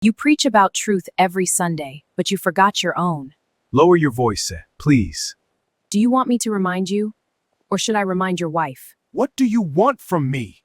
You preach about truth every Sunday, but you forgot your own. Lower your voice, please. Do you want me to remind you? Or should I remind your wife? What do you want from me?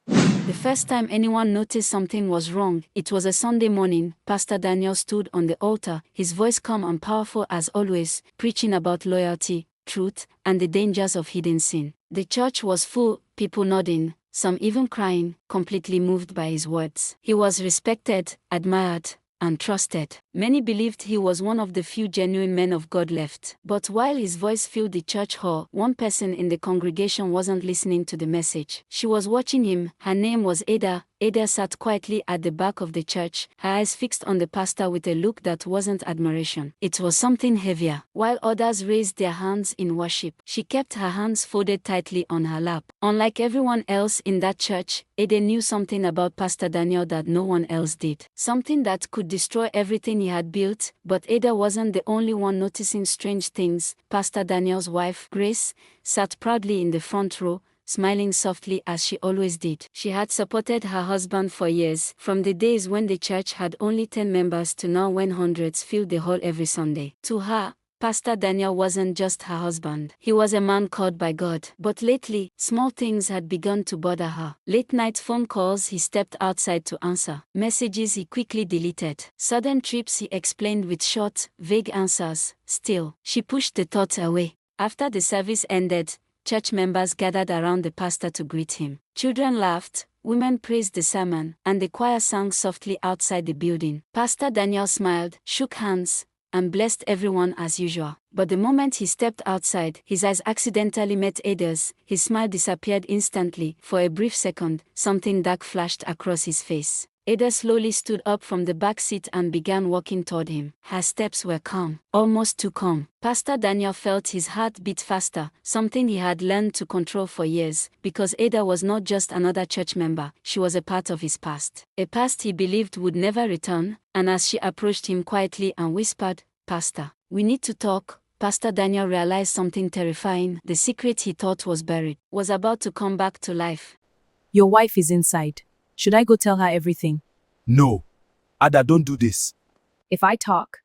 The first time anyone noticed something was wrong, it was a Sunday morning. Pastor Daniel stood on the altar, his voice calm and powerful as always, preaching about loyalty, truth, and the dangers of hidden sin. The church was full, people nodding, some even crying, completely moved by his words. He was respected, admired, and trusted. Many believed he was one of the few genuine men of God left. But while his voice filled the church hall, one person in the congregation wasn't listening to the message. She was watching him. Her name was Ada. Ada sat quietly at the back of the church, her eyes fixed on the pastor with a look that wasn't admiration. It was something heavier. While others raised their hands in worship, she kept her hands folded tightly on her lap. Unlike everyone else in that church, Ada knew something about Pastor Daniel that no one else did. Something that could destroy everything he had built, but Ada wasn't the only one noticing strange things. Pastor Daniel's wife, Grace, sat proudly in the front row, smiling softly as she always did. She had supported her husband for years, from the days when the church had only 10 members to now when hundreds filled the hall every Sunday. To her, Pastor Daniel wasn't just her husband. He was a man called by God. But lately, small things had begun to bother her. Late-night phone calls he stepped outside to answer. Messages he quickly deleted. Sudden trips he explained with short, vague answers. Still, she pushed the thoughts away. After the service ended, church members gathered around the pastor to greet him. Children laughed, women praised the sermon, and the choir sang softly outside the building. Pastor Daniel smiled, shook hands, and blessed everyone as usual. But the moment he stepped outside, his eyes accidentally met Ada's. His smile disappeared instantly. For a brief second, something dark flashed across his face. Ada slowly stood up from the back seat and began walking toward him. Her steps were calm, almost too calm. Pastor Daniel felt his heart beat faster, something he had learned to control for years, because Ada was not just another church member, she was a part of his past. A past he believed would never return, and as she approached him quietly and whispered, "Pastor, we need to talk," Pastor Daniel realized something terrifying. The secret he thought was buried was about to come back to life. Your wife is inside. Should I go tell her everything? No. Ada, don't do this. If I talk,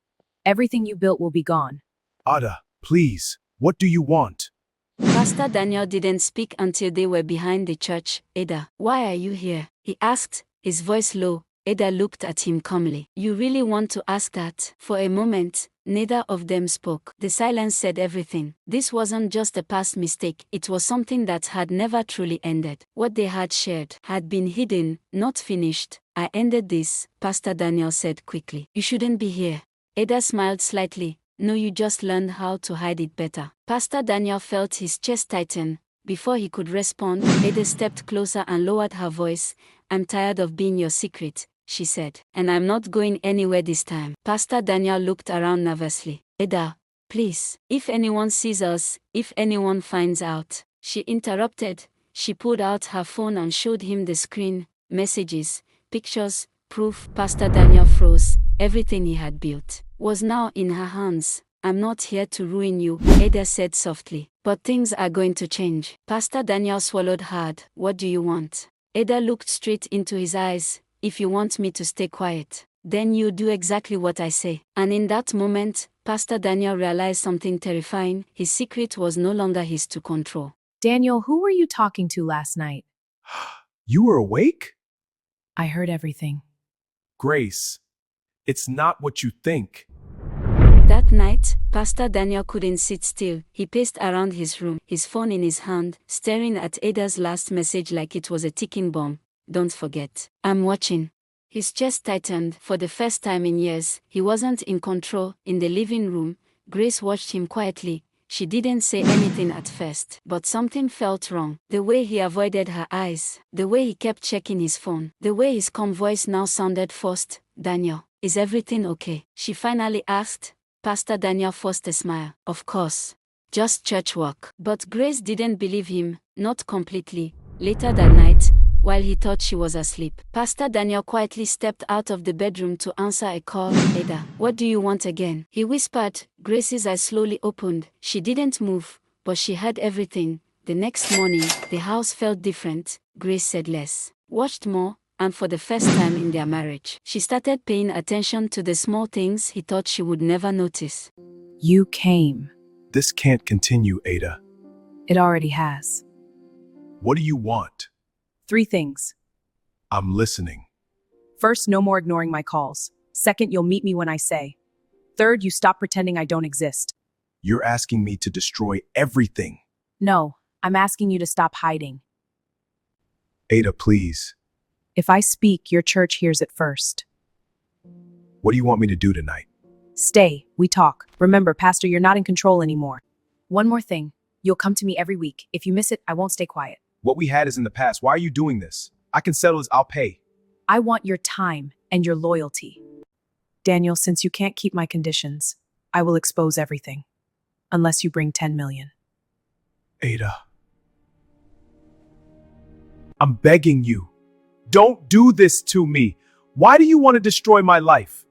everything you built will be gone. Ada, please. What do you want? Pastor Daniel didn't speak until they were behind the church. "Ada, why are you here?" he asked, his voice low. Ada looked at him calmly. "You really want to ask that?" For a moment, neither of them spoke. The silence said everything. This wasn't just a past mistake, it was something that had never truly ended. What they had shared had been hidden, not finished. "I ended this," Pastor Daniel said quickly. "You shouldn't be here." Ada smiled slightly. "No, you just learned how to hide it better." Pastor Daniel felt his chest tighten. Before he could respond, Ada stepped closer and lowered her voice. "I'm tired of being your secret," she said. "And I'm not going anywhere this time." Pastor Daniel looked around nervously. "Ada, please. If anyone sees us, if anyone finds out." She interrupted. She pulled out her phone and showed him the screen, messages, pictures, proof. Pastor Daniel froze. Everything he had built was now in her hands. "I'm not here to ruin you," Ada said softly. "But things are going to change." Pastor Daniel swallowed hard. "What do you want?" Ada looked straight into his eyes. "If you want me to stay quiet, then you do exactly what I say." And in that moment, Pastor Daniel realized something terrifying. His secret was no longer his to control. Daniel, who were you talking to last night? You were awake? I heard everything. Grace, it's not what you think. That night, Pastor Daniel couldn't sit still. He paced around his room, his phone in his hand, staring at Ada's last message like it was a ticking bomb. "Don't forget, I'm watching." His chest tightened. For the first time in years, he wasn't in control. In the living room, Grace watched him quietly. She didn't say anything at first, but something felt wrong. The way he avoided her eyes, the way he kept checking his phone, the way his calm voice now sounded forced. "Daniel, is everything okay?" she finally asked. Pastor Daniel forced a smile. "Of course. Just church work." But Grace didn't believe him, not completely. Later that night, while he thought she was asleep, Pastor Daniel quietly stepped out of the bedroom to answer a call. "Ada, what do you want again?" he whispered. Grace's eyes slowly opened. She didn't move, but she heard everything. The next morning, the house felt different. Grace said less, watched more, and for the first time in their marriage, she started paying attention to the small things he thought she would never notice. You came. This can't continue, Ada. It already has. What do you want? 3 things. I'm listening. First, no more ignoring my calls. Second, you'll meet me when I say. Third, you stop pretending I don't exist. You're asking me to destroy everything. No, I'm asking you to stop hiding. Ada, please. If I speak, your church hears it first. What do you want me to do tonight? Stay, we talk. Remember, Pastor, you're not in control anymore. One more thing. You'll come to me every week. If you miss it, I won't stay quiet. What we had is in the past. Why are you doing this? I can settle this. I'll pay. I want your time and your loyalty. Daniel, since you can't keep my conditions, I will expose everything. Unless you bring 10 million. Ada. I'm begging you. Don't do this to me. Why do you want to destroy my life?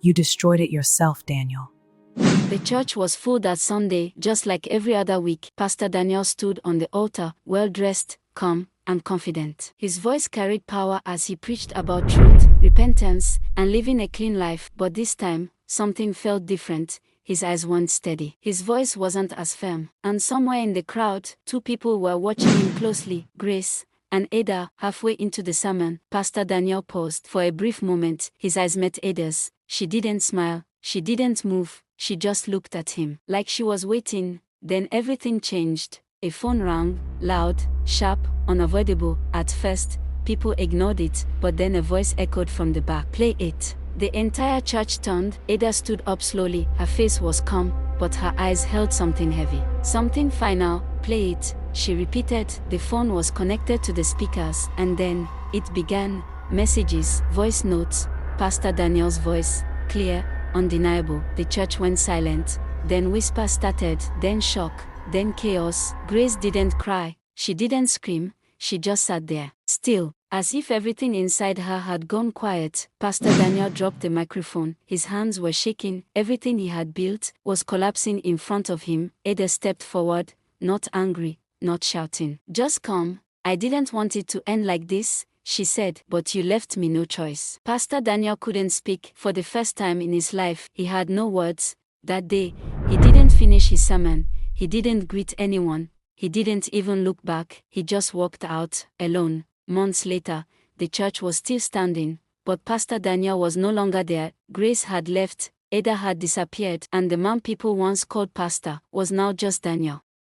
You destroyed it yourself, Daniel. The church was full that Sunday, just like every other week. Pastor Daniel stood on the altar, well-dressed, calm, and confident. His voice carried power as he preached about truth, repentance, and living a clean life. But this time, something felt different. His eyes weren't steady. His voice wasn't as firm. And somewhere in the crowd, 2 people were watching him closely, Grace and Ada. Halfway into the sermon, Pastor Daniel paused. For a brief moment, his eyes met Ada's. She didn't smile. She didn't move. She just looked at him, like she was waiting. Then everything changed. A phone rang, loud, sharp, unavoidable. At first, people ignored it, but then a voice echoed from the back. Play it. The entire church turned. Ada stood up slowly. Her face was calm, but her eyes held something heavy. Something final. Play it, she repeated. The phone was connected to the speakers, and then it began. Messages, voice notes, Pastor Daniel's voice, clear, undeniable. The church went silent. Then whispers started, then shock, then chaos. Grace didn't cry. She didn't scream. She just sat there, still, as if everything inside her had gone quiet. Pastor Daniel dropped the microphone. His hands were shaking. Everything he had built was collapsing in front of him. Ada stepped forward, not angry, not shouting. Just calm. I didn't want it to end like this, she said, but you left me no choice. Pastor Daniel couldn't speak. For the first time in his life, he had no words. That day, he didn't finish his sermon. He didn't greet anyone. He didn't even look back. He just walked out, alone. Months later, the church was still standing, but Pastor Daniel was no longer there. Grace had left, Ada had disappeared, and the man people once called pastor was now just Daniel.